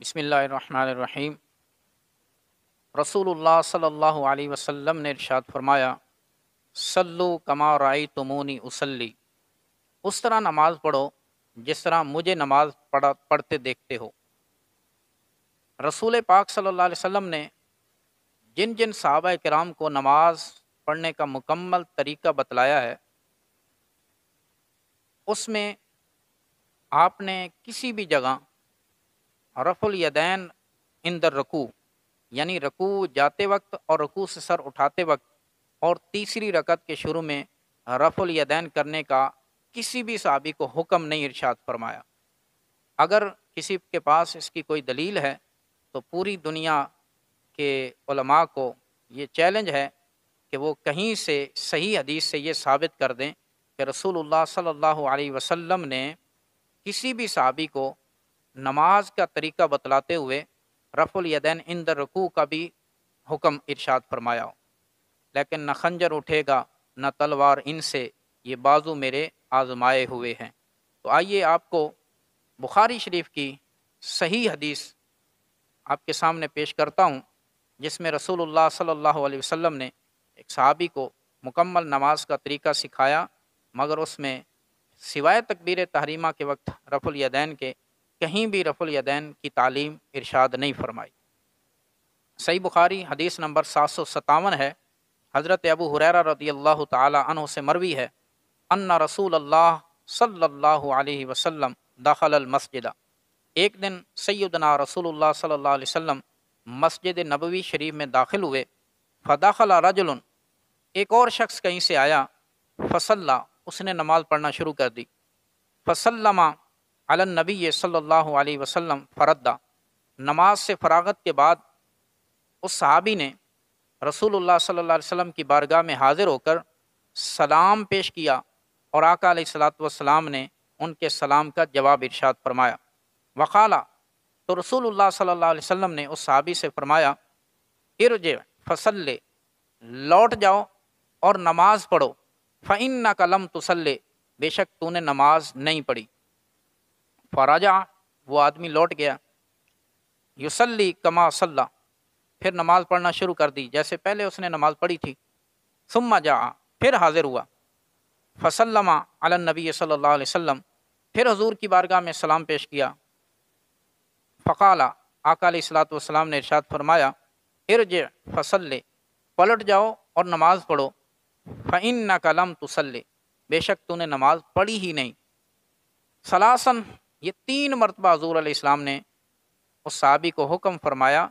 بسم اللہ الرحمن الرحیم۔ رسول اللہ صلی اللہ علیہ وسلم نے ارشاد فرمایا، صلو کما رأیتمونی اصلی، اس طرح نماز پڑھو جس طرح مجھے نماز پڑھتے دیکھتے ہو۔ رسول پاک صلی اللہ علیہ وسلم نے جن جن صحابہ کرام کو نماز پڑھنے کا مکمل طریقہ بتلایا ہے، اس میں آپ نے کسی بھی جگہ رفع الیدین عند الرکوع، یعنی رکوع جاتے وقت اور رکوع سے سر اٹھاتے وقت اور تیسری رکعت کے شروع میں رفع الیدین کرنے کا کسی بھی صحابی کو حکم نہیں ارشاد فرمایا۔ اگر کسی کے پاس اس کی کوئی دلیل ہے تو پوری دنیا کے علماء کو یہ چیلنج ہے کہ وہ کہیں سے صحیح حدیث سے یہ ثابت کر دیں کہ رسول اللہ صلی اللہ علیہ وسلم نے کسی بھی صحابی کو نماز کا طریقہ بتلاتے ہوئے رفع الیدین عند الرکوع کا بھی حکم ارشاد فرمایا ہو۔ لیکن نہ خنجر اٹھے گا نہ تلوار ان سے، یہ بازو میرے آزمائے ہوئے ہیں۔ تو آئیے آپ کو بخاری شریف کی صحیح حدیث آپ کے سامنے پیش کرتا ہوں، جس میں رسول اللہ صلی اللہ علیہ وسلم نے ایک صحابی کو مکمل نماز کا طریقہ سکھایا، مگر اس میں سوائے تکبیر تحریمہ کے وقت رفع الیدین کے کہیں بھی رفع الیدین کی تعلیم ارشاد نہیں فرمائی۔ صحیح بخاری حدیث نمبر 757 ہے۔ حضرت ابو ہریرہ رضی اللہ تعالی عنہ سے مروی ہے، ان رسول اللہ صلی اللہ علیہ وسلم دخل المسجد، ایک دن سیدنا رسول اللہ صلی اللہ علیہ وسلم مسجد نبوی شریف میں داخل ہوئے، فدخل رجل، ایک اور شخص کہیں سے آیا، فصلی، اس نے نماز پڑھنا شروع کر دی، فسلم علی النبی صلی اللہ علیہ وسلم فردا، نماز سے فراغت کے بعد اس صحابی نے رسول اللہ صلی اللہ علیہ وسلم کی بارگاہ میں حاضر ہو کر سلام پیش کیا، اور آقا علیہ الصلوۃ والسلام نے ان کے سلام کا جواب ارشاد فرمایا۔ وقالا، تو رسول اللہ صلی اللہ علیہ وسلم نے اس صحابی سے فرمایا، ارجع فصلی، لوٹ جاؤ اور نماز پڑھو، فإنک لم تصلی، بے شک تو نے نماز نہیں پڑھی۔ فرجع، وہ آدمی لوٹ گیا، یصلی کما صلی، پھر نماز پڑھنا شروع کر دی جیسے پہلے اس نے نماز پڑھی تھی۔ ثم جاء، پھر حاضر ہوا، فسلم علی النبی صلی اللہ علیہ وسلم، پھر حضور کی بارگاہ میں سلام پیش کیا۔ فقال، آقا علیہ الصلوۃ والسلام نے ارشاد فرمایا، ارجع فصلی، پلٹ جاؤ اور نماز پڑھو، فإنک لم تصلی، بے شک تو نے نماز پڑھی ہی نہیں۔ ثلاثاً، یہ 3 مرتبہ حضور علیہ السلام نے اس صحابی کو حکم فرمایا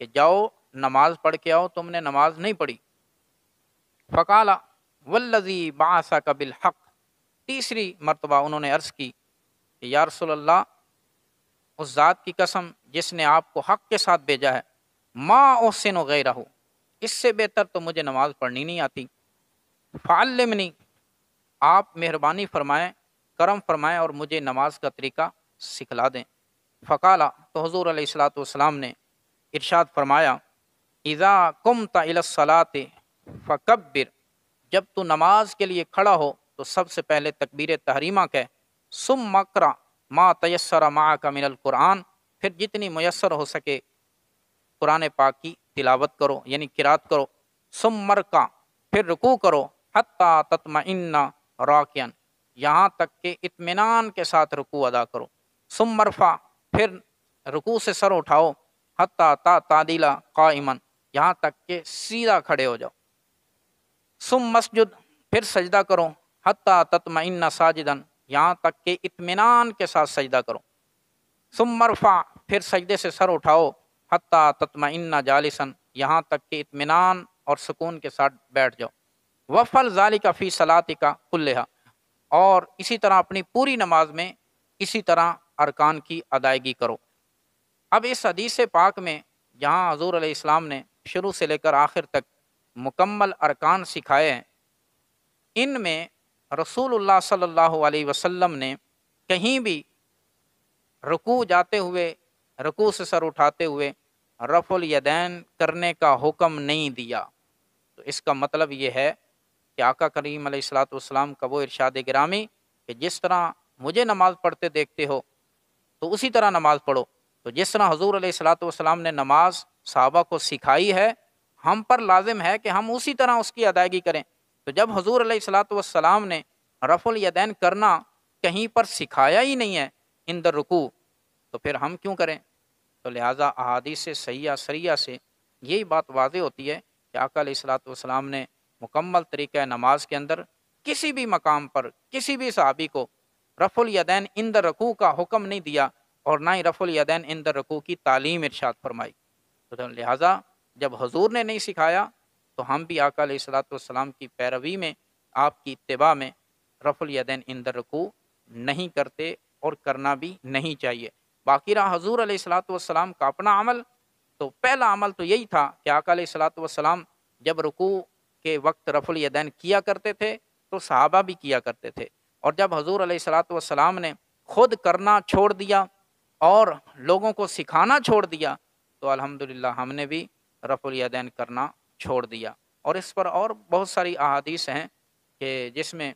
کہ جاؤ نماز پڑھ کے آؤ، تم نے نماز نہیں پڑھی۔ فقال والذی بعثک بالحق، تیسری مرتبہ انہوں نے عرض کی کہ یا رسول اللہ، اس ذات کی قسم جس نے آپ کو حق کے ساتھ بھیجا ہے، ما احسن غیرہ، اس سے بہتر تو مجھے نماز پڑھنی نہیں آتی، فعلمنی، آپ مہربانی فرمائیں، کرم فرمائیں اور مجھے نماز کا طریقہ سکھلا دیں۔ فقالا، تو حضور علیہ الصلوۃ والسلام نے ارشاد فرمایا، اذا قمت الی الصلاۃ فکبر، جب تو نماز کے لیے کھڑا ہو تو سب سے پہلے تکبیر تحریمہ کہہ، ثم اقرأ ما تیسر معک من القرآن، پھر جتنی میسر ہو سکے قرآن پاک کی تلاوت کرو، یعنی قرات کرو، ثم ارکع، پھر رکوع کرو، حتی تطمئن راکعا، یہاں تک کہ اطمینان کے ساتھ رکوع ادا کرو، ثم ارفع، پھر رکوع سے سر اٹھاؤ، حتی تعدل قائما، یہاں تک کہ سیدھا کھڑے ہو جاؤ، ثم مسجد، پھر سجدہ کرو، حتی تطمئن ساجدا، یہاں تک کہ اطمینان کے ساتھ سجدہ کرو، ثم ارفع، پھر سجدے سے سر اٹھاؤ، حتی تطمئن جالسا، یہاں تک کہ اطمینان اور سکون کے ساتھ بیٹھ جاؤ، وفعل ذلک فی صلاتک کلھا، اور اسی طرح اپنی پوری نماز میں اسی طرح ارکان کی ادائیگی کرو۔ اب اس حدیث پاک میں جہاں حضور علیہ السلام نے شروع سے لے کر آخر تک مکمل ارکان سکھائے ہیں، ان میں رسول اللہ صلی اللہ علیہ وسلم نے کہیں بھی رکوع جاتے ہوئے، رکوع سے سر اٹھاتے ہوئے رفع الیدین کرنے کا حکم نہیں دیا۔ تو اس کا مطلب یہ ہے کہ آقا کریم علیہ الصلوۃ والسلام کا وہ ارشاد گرامی کہ جس طرح مجھے نماز پڑھتے دیکھتے ہو تو اسی طرح نماز پڑھو، تو جس طرح حضور علیہ الصلوۃ والسلام نے نماز صحابہ کو سکھائی ہے، ہم پر لازم ہے کہ ہم اسی طرح اس کی ادائیگی کریں۔ تو جب حضور علیہ الصلوۃ والسلام نے رفع الیدین کرنا کہیں پر سکھایا ہی نہیں ہے عند الرکوع، تو پھر ہم کیوں کریں؟ تو لہٰذا احادیث صحیحہ صریحہ سے یہی بات واضح ہوتی ہے کہ آقا علیہ الصلوۃ والسلام نے مکمل طریقہ نماز کے اندر کسی بھی مقام پر کسی بھی صحابی کو رفع الیدین عند الرکوع کا حکم نہیں دیا، اور نہ ہی رفع الیدین عند الرکوع کی تعلیم ارشاد فرمائی۔ تو لہٰذا جب حضور نے نہیں سکھایا تو ہم بھی آقا علیہ الصلوۃ والسلام کی پیروی میں، آپ کی اتباع میں رفع الیدین عند الرکوع نہیں کرتے، اور کرنا بھی نہیں چاہیے۔ باقی رہا حضور علیہ الصلوۃ والسلام کا اپنا عمل، تو پہلا عمل تو یہی تھا کہ آقا علیہ الصلوۃ والسلام جب رکوع کے وقت رفع الیدین کیا کرتے تھے تو صحابہ بھی کیا کرتے تھے، اور جب حضور علیہ الصلوۃ والسلام نے خود کرنا چھوڑ دیا اور لوگوں کو سکھانا چھوڑ دیا تو الحمدللہ ہم نے بھی رفع الیدین کرنا چھوڑ دیا۔ اور اس پر اور بہت ساری احادیث ہیں کہ جس میں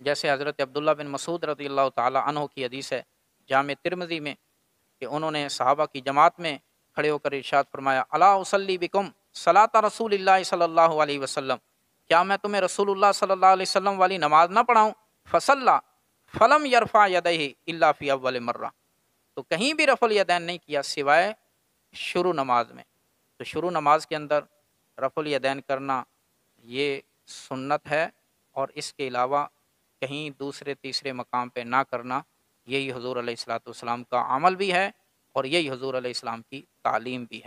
جیسے حضرت عبداللہ بن مسعود رضی اللہ تعالی عنہ کی حدیث ہے جامع ترمذی میں، کہ انہوں نے صحابہ کی جماعت میں کھڑے ہو کر ارشاد فرمایا، الا اصلی بکم صلاۃ رسول اللہ صلی اللہ علیہ وسلم، کیا میں تمہیں رسول اللہ صلی اللہ علیہ وسلم والی نماز نہ پڑھاؤں؟ فصلی فلم یرفع یدیہ الا فی اول مرہ، تو کہیں بھی رفع الیدین نہیں کیا سوائے شروع نماز میں۔ تو شروع نماز کے اندر رفع الیدین کرنا یہ سنت ہے، اور اس کے علاوہ کہیں دوسرے تیسرے مقام پہ نہ کرنا، یہی حضور علیہ الصلوۃ والسلام کا عمل بھی ہے، اور یہی حضور علیہ السلام کی تعلیم بھی ہے۔